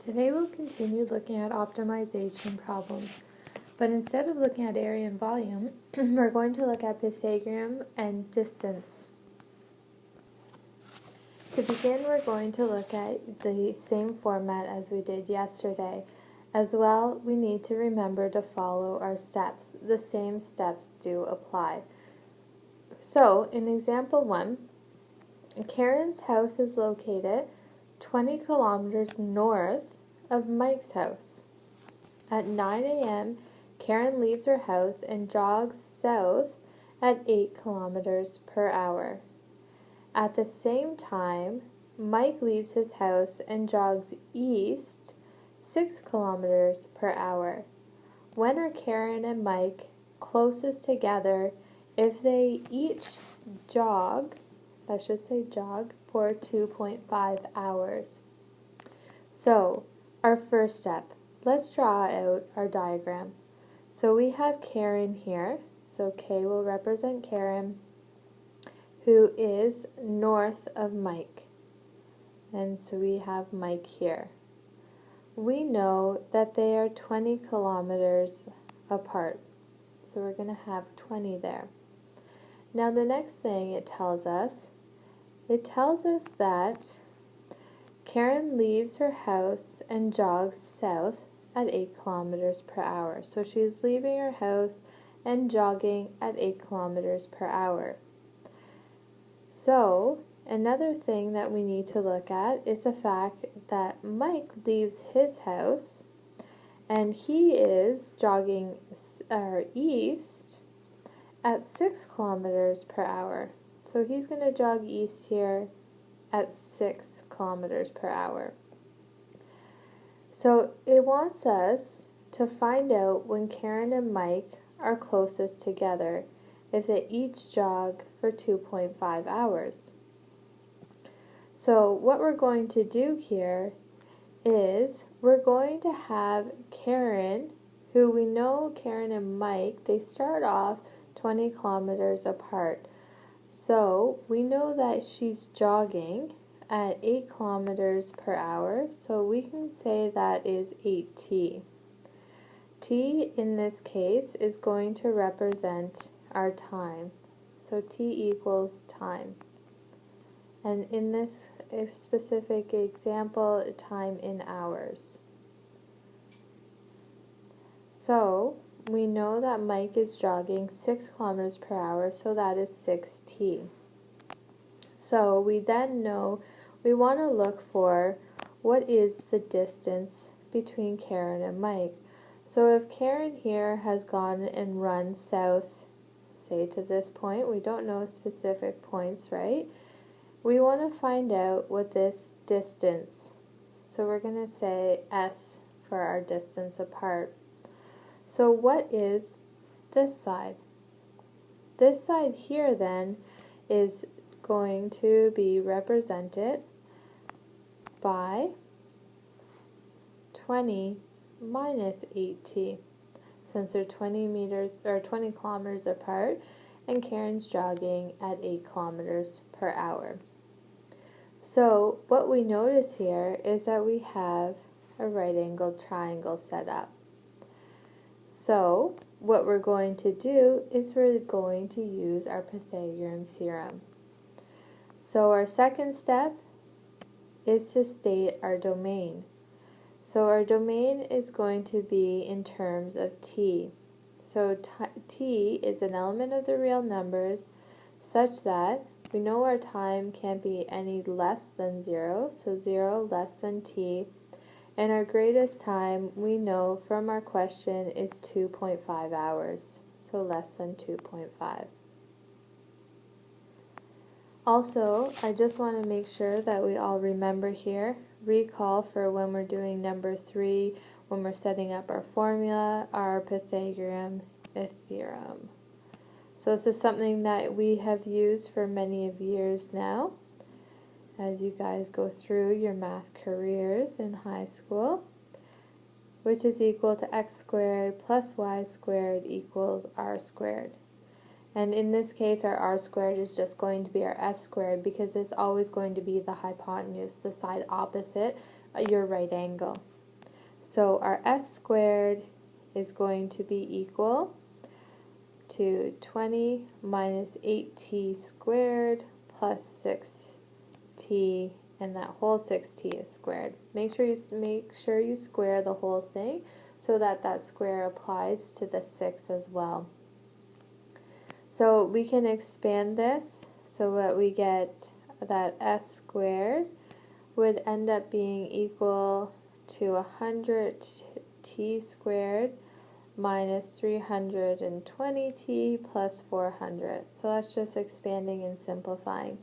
Today we'll continue looking at optimization problems, but instead of looking at area and volume, we're going to look at Pythagorean and distance. To begin, we're going to look at the same format as we did yesterday. As well, we need to remember to follow our steps. The same steps do apply. So, in example 1, Karen's house is located 20 kilometers north of Mike's house. At 9 a.m., Karen leaves her house and jogs south at 8 kilometers per hour. At the same time, Mike leaves his house and jogs east 6 kilometers per hour. When are Karen and Mike closest together if they each jog for 2.5 hours? So, our first step, let's draw out our diagram. So we have Karen here, so K will represent Karen, who is north of Mike. And so we have Mike here. We know that they are 20 kilometers apart, so we're going to have 20 there. Now the next thing it tells us that Karen leaves her house and jogs south at 8 kilometers per hour. So she's leaving her house and jogging at 8 kilometers per hour. So another thing that we need to look at is the fact that Mike leaves his house and he is jogging east at 6 kilometers per hour. So he's going to jog east here at 6 kilometers per hour. So it wants us to find out when Karen and Mike are closest together if they each jog for 2.5 hours. So what we're going to do here is we're going to have Karen, who we know Karen and Mike, they start off 20 kilometers apart. So we know that she's jogging at 8 kilometers per hour, so we can say that is 8t. T in this case is going to represent our time. So T equals time. And in this specific example, time in hours. So we know that Mike is jogging 6 kilometers per hour, so that is 6t. So we then know we want to look for what is the distance between Karen and Mike. So if Karen here has gone and run south, say to this point, we don't know specific points, right? We want to find out what this distance, so we're going to say S for our distance apart. So what is this side? This side here then is going to be represented by 20 minus 8t, since they're 20 kilometers apart and Karen's jogging at 8 kilometers per hour. So what we notice here is that we have a right angled triangle set up. So what we're going to do is we're going to use our Pythagorean theorem. So our second step is to state our domain. So our domain is going to be in terms of t. So t is an element of the real numbers such that we know our time can't be any less than 0, so 0 less than t. And our greatest time we know from our question is 2.5 hours, so less than 2.5. Also, I just want to make sure that we all remember here, recall for when we're doing number 3, when we're setting up our formula, our Pythagorean theorem. So this is something that we have used for many of years now as you guys go through your math careers in high school, which is equal to x squared plus y squared equals r squared. And in this case, our r squared is just going to be our s squared because it's always going to be the hypotenuse, the side opposite your right angle. So our s squared is going to be equal to 20 minus 8t squared plus 6t, and that whole 6t is squared. Make sure you square the whole thing so that that square applies to the 6 as well. So we can expand this so that we get that s squared would end up being equal to 100t squared minus 320t plus 400. So that's just expanding and simplifying.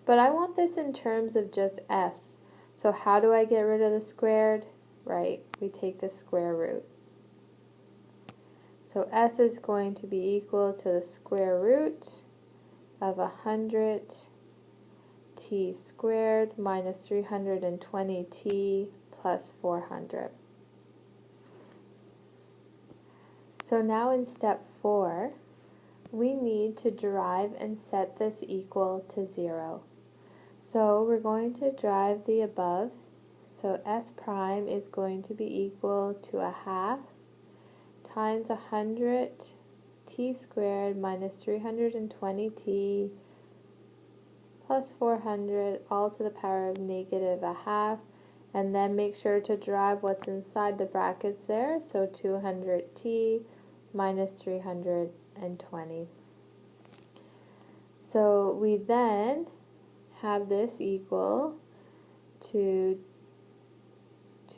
But I want this in terms of just s. So how do I get rid of the squared? Right, we take the square root. So s is going to be equal to the square root of 100t squared minus 320t plus 400. So now in step 4, we need to derive and set this equal to 0. So we're going to derive the above. So s prime is going to be equal to a half times 100t squared minus 320t plus 400 all to the power of negative a half, and then make sure to derive what's inside the brackets there, so 200t minus 320. So we then have this equal to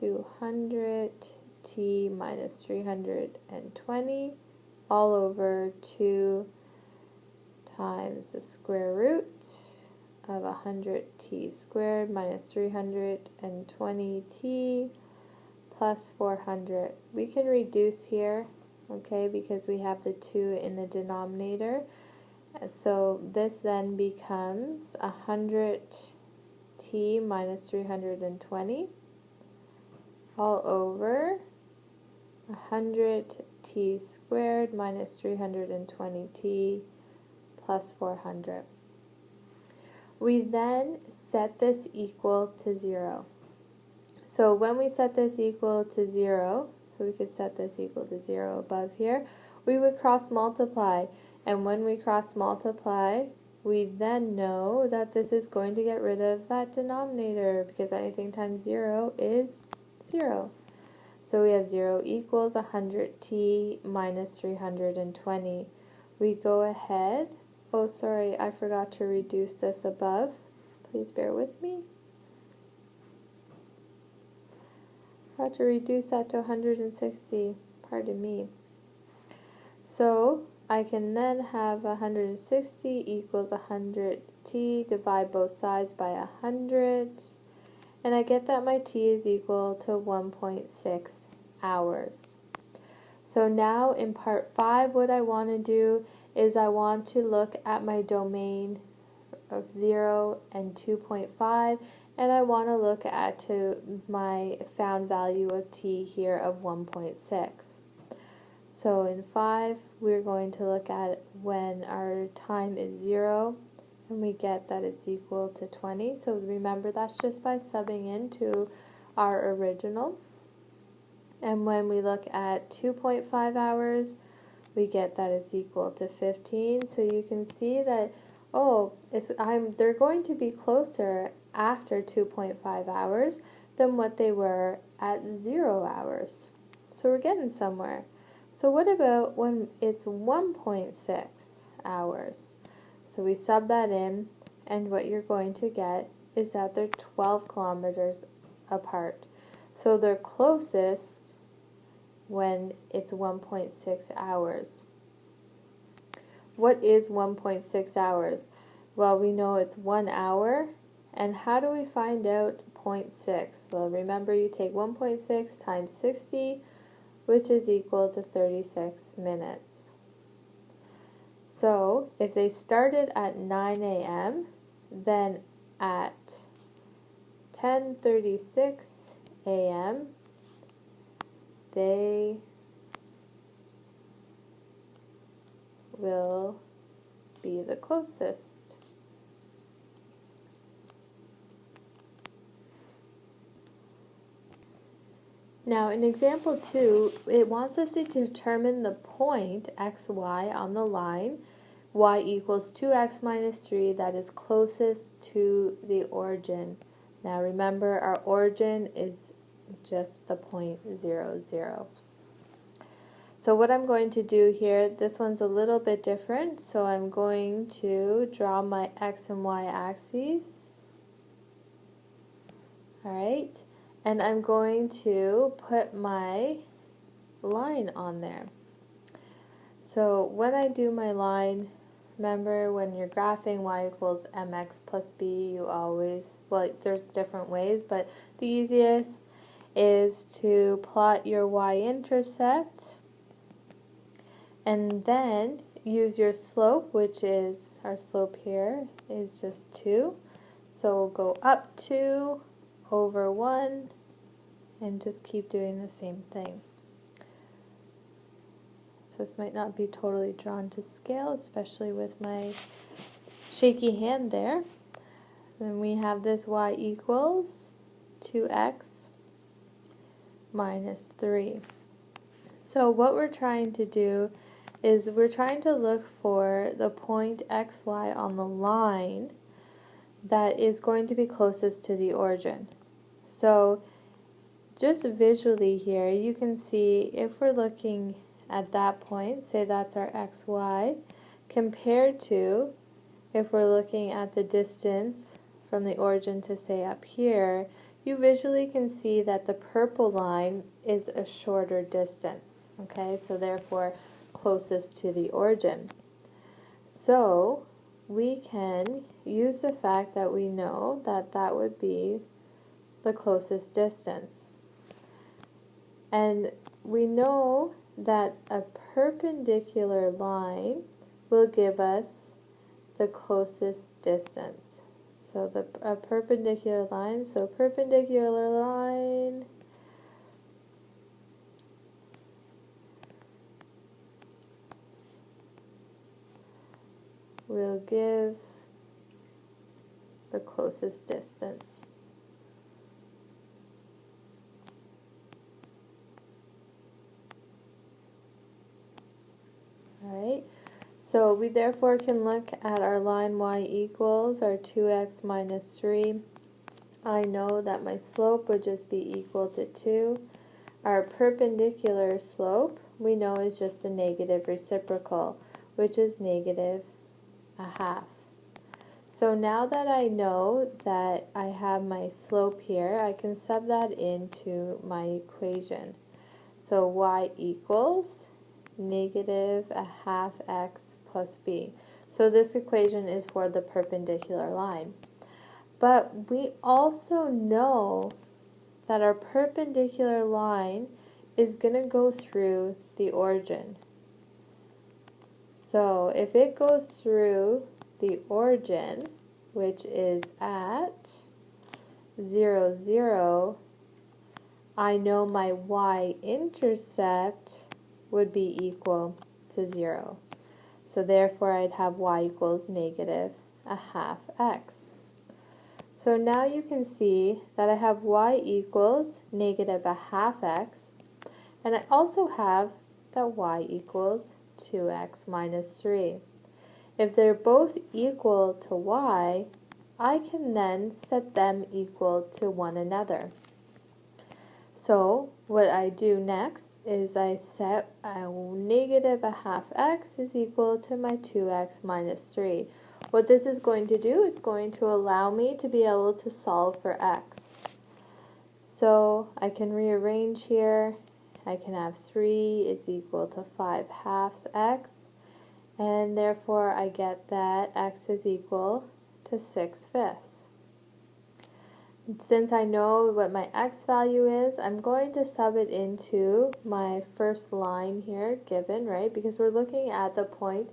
200t minus 320 all over 2 times the square root of 100t squared minus 320t plus 400. We can reduce here, okay, because we have the 2 in the denominator. So this then becomes 100t minus 320 all over 100t squared minus 320t plus 400. We then set this equal to 0. So when we set this equal to 0, so we could set this equal to 0 above here, we would cross multiply. And when we cross multiply, we then know that this is going to get rid of that denominator, because anything times 0 is 0. So we have 0 equals 100t minus 320. We go ahead. Oh, sorry, I forgot to reduce this above. Please bear with me. I have to reduce that to 160. Pardon me. So I can then have 160 equals 100t, divide both sides by 100, and I get that my t is equal to 1.6 hours. So now in part 5, what I want to do is I want to look at my domain of 0 and 2.5, and I want to look at my found value of t here of 1.6. So in 5, we're going to look at when our time is 0, and we get that it's equal to 20. So remember, that's just by subbing into our original. And when we look at 2.5 hours, we get that it's equal to 15. So you can see that, oh, they're going to be closer after 2.5 hours than what they were at 0 hours. So we're getting somewhere. So what about when it's 1.6 hours? So we sub that in, and what you're going to get is that they're 12 kilometers apart. So they're closest when it's 1.6 hours. What is 1.6 hours? Well, we know it's 1 hour, and how do we find out 0.6? Well, remember, you take 1.6 times 60, which is equal to 36 minutes. So if they started at 9 a.m., then at 10:36 a.m., they will be the closest. Now in example 2, it wants us to determine the point xy on the line y equals 2x minus 3 that is closest to the origin. Now remember, our origin is just the point 0, 0. So what I'm going to do here, this one's a little bit different, so I'm going to draw my x and y axes. Alright, and I'm going to put my line on there. So when I do my line, remember when you're graphing y equals mx plus b, you always, well, there's different ways, but the easiest is to plot your y-intercept and then use your slope, which is, our slope here is just 2. So we'll go up 2 over 1 and just keep doing the same thing. So this might not be totally drawn to scale, especially with my shaky hand there. Then we have this y equals 2x minus 3. So what we're trying to do is we're trying to look for the point xy on the line that is going to be closest to the origin. So just visually here, you can see if we're looking at that point, say that's our xy, compared to if we're looking at the distance from the origin to say up here, you visually can see that the purple line is a shorter distance. Okay, so therefore closest to the origin. So we can use the fact that we know that that would be the closest distance. And we know that a perpendicular line will give us the closest distance. So a perpendicular line, so perpendicular line will give the closest distance. Alright, so we therefore can look at our line y equals our 2x minus 3. I know that my slope would just be equal to 2. Our perpendicular slope we know is just a negative reciprocal, which is negative a half. So now that I know that I have my slope here, I can sub that into my equation. So y equals negative a half x plus b. So this equation is for the perpendicular line. But we also know that our perpendicular line is going to go through the origin. So if it goes through the origin, which is at 0, 0, I know my y-intercept would be equal to 0. So therefore I'd have y equals negative a half x. So now you can see that I have y equals negative a half x, and I also have that y equals 2x minus 3. If they're both equal to y, I can then set them equal to one another. So what I do next is I set a negative a half x is equal to my 2x minus 3. What this is going to do is going to allow me to be able to solve for x. So I can rearrange here. I can have 3 is equal to 5 halves x, and therefore I get that x is equal to 6 fifths. Since I know what my x value is, I'm going to sub it into my first line here given, right? Because we're looking at the point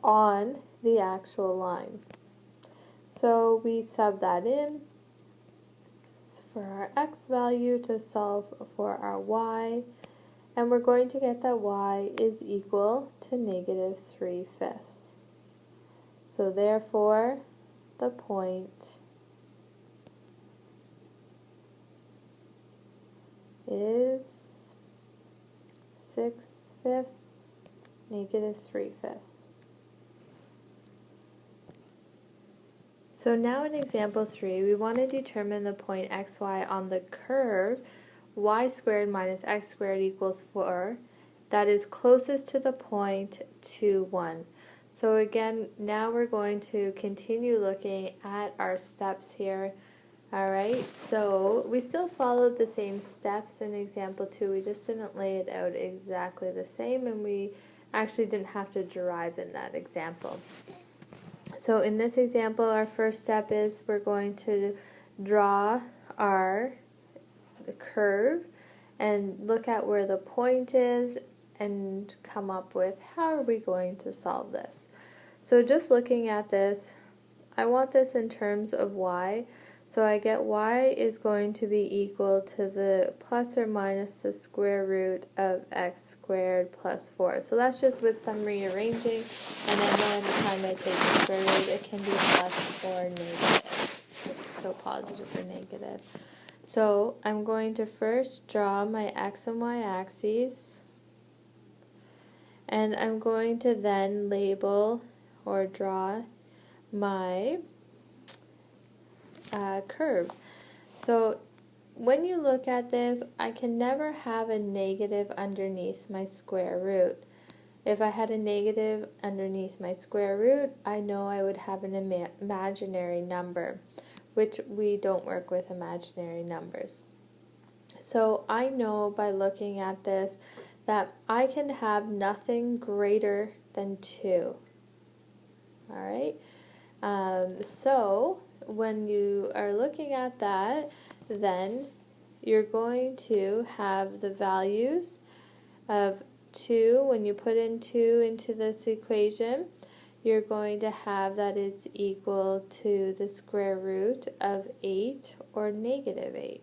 on the actual line. So we sub that in for our x value to solve for our y, and we're going to get that y is equal to negative 3 fifths. So therefore, the point is 6/5, negative 3/5. So now in example 3, we want to determine the point xy on the curve y squared minus x squared equals 4 that is closest to the point 2, 1. So again, now we're going to continue looking at our steps here. Alright, so we still followed the same steps in example 2, we just didn't lay it out exactly the same, and we actually didn't have to derive in that example. So in this example, our first step is we're going to draw our curve and look at where the point is and come up with how are we going to solve this. So just looking at this, I want this in terms of y. So I get y is going to be equal to the plus or minus the square root of x squared plus 4. So that's just with some rearranging, and I know anytime I take the square root it can be plus or negative. So positive or negative. So I'm going to first draw my x and y axes, and I'm going to then label or draw my curve. So when you look at this, I can never have a negative underneath my square root. If I had a negative underneath my square root, I know I would have an imaginary number, which we don't work with imaginary numbers. So I know by looking at this that I can have nothing greater than 2. Alright, so when you are looking at that, then you're going to have the values of 2. When you put in 2 into this equation, you're going to have that it's equal to the square root of 8 or negative 8.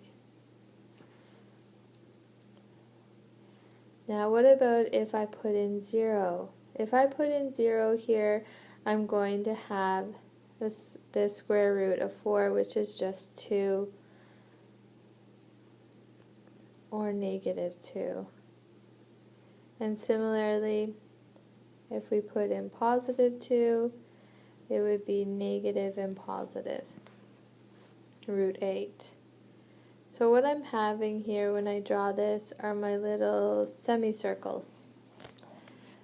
Now what about if I put in 0? If I put in 0 here, I'm going to have the square root of 4, which is just 2, or negative 2. And similarly, if we put in positive 2, it would be negative and positive, root 8. So what I'm having here when I draw this are my little semicircles.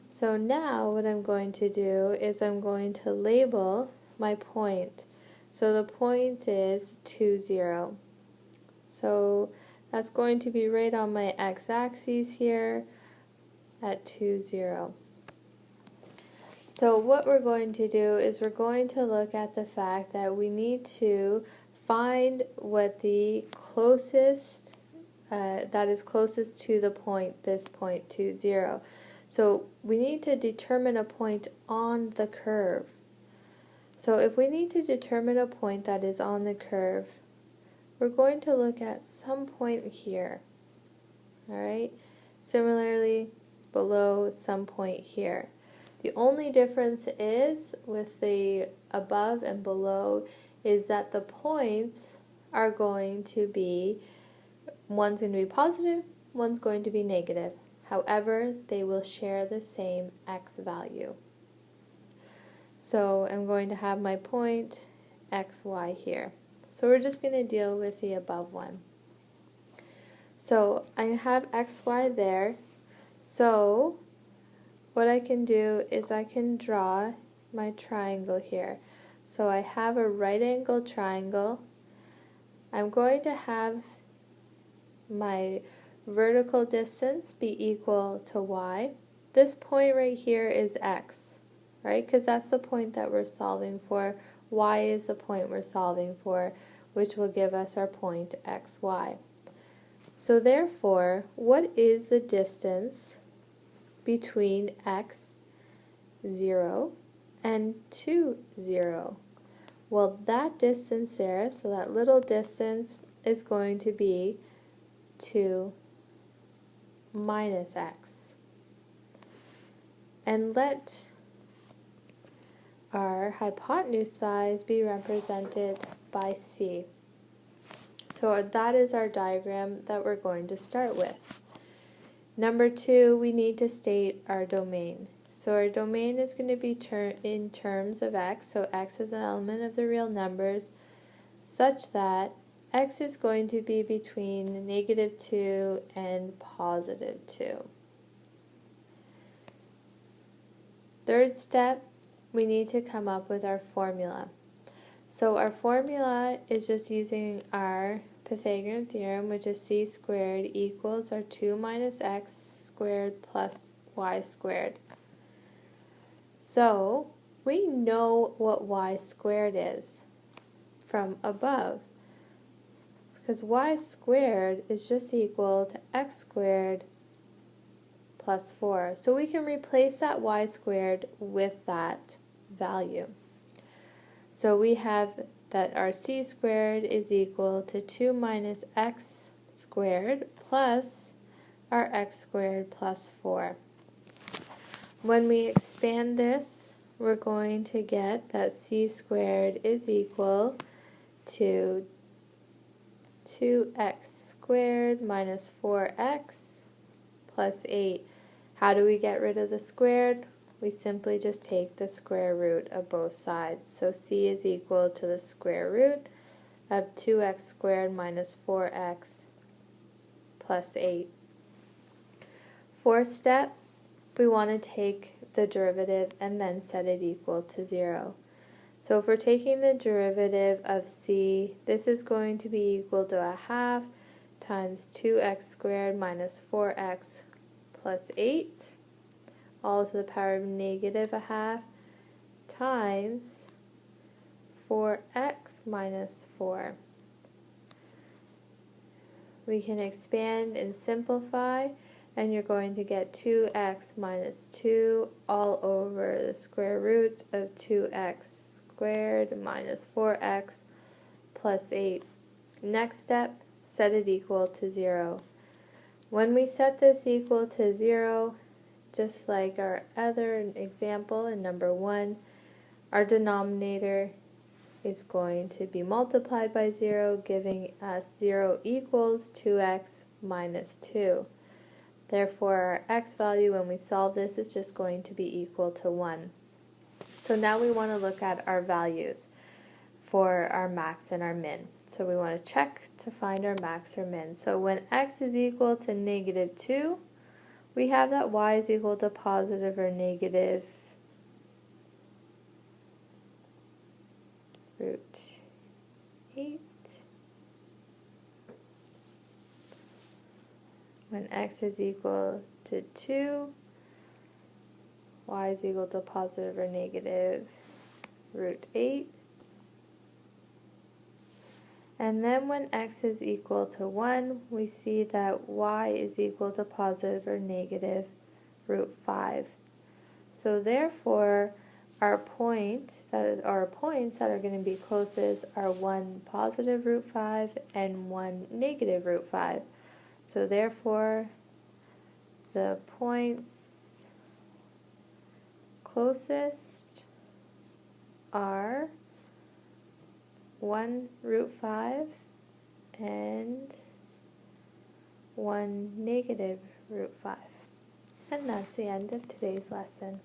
So now what I'm going to do is I'm going to label my point. So the point is 2, 0. So that's going to be right on my x-axis here at 2, 0. So what we're going to do is we're going to look at the fact that we need to find what the closest, that is closest to the point, this point 2, 0. So we need to determine a point on the curve. So if we need to determine a point that is on the curve, we're going to look at some point here. Alright? Similarly, below some point here. The only difference is with the above and below is that the points are going to be, one's going to be positive, one's going to be negative. However, they will share the same x value. So I'm going to have my point xy here. So we're just going to deal with the above one. So I have xy there. So what I can do is I can draw my triangle here. So I have a right angle triangle. I'm going to have my vertical distance be equal to y. This point right here is x, right? Because that's the point that we're solving for. Y is the point we're solving for, which will give us our point xy. So therefore, what is the distance between x, 0, and 2, 0? Well, that distance there, so that little distance, is going to be 2 minus x. And let our hypotenuse size be represented by c. So that is our diagram that we're going to start with. Number 2, we need to state our domain. So our domain is going to be in terms of x, so x is an element of the real numbers, such that x is going to be between -2 and +2. Third step, we need to come up with our formula. So our formula is just using our Pythagorean theorem, which is c squared equals our 2 minus x squared plus y squared. So we know what y squared is from above, because y squared is just equal to x squared plus 4. So we can replace that y squared with that value. So we have that our c squared is equal to 2 minus x squared plus our x squared plus 4. When we expand this, we're going to get that c squared is equal to 2x squared minus 4x plus 8. How do we get rid of the squared? We simply just take the square root of both sides. So c is equal to the square root of 2x squared minus 4x plus 8. Fourth step, we want to take the derivative and then set it equal to 0. So if we're taking the derivative of c, this is going to be equal to 1/2 times 2x squared minus 4x plus 8, all to the power of -1/2 times 4x minus 4. We can expand and simplify, and you're going to get 2x minus 2 all over the square root of 2x squared minus 4x plus 8. Next step, set it equal to 0. When we set this equal to 0, just like our other example in number 1, our denominator is going to be multiplied by 0, giving us 0 equals 2x minus 2. Therefore, our x value when we solve this is just going to be equal to 1. So now we want to look at our values for our max and our min. So we want to check to find our max or min. So when x is equal to -2, we have that y is equal to positive or negative root 8. When x is equal to 2, y is equal to positive or negative root 8. And then when x is equal to 1, we see that y is equal to positive or negative root 5. So therefore, our points that are going to be closest are 1 positive root 5 and 1 negative root 5. So therefore, the points closest are 1 root 5 and 1 negative root 5. And that's the end of today's lesson.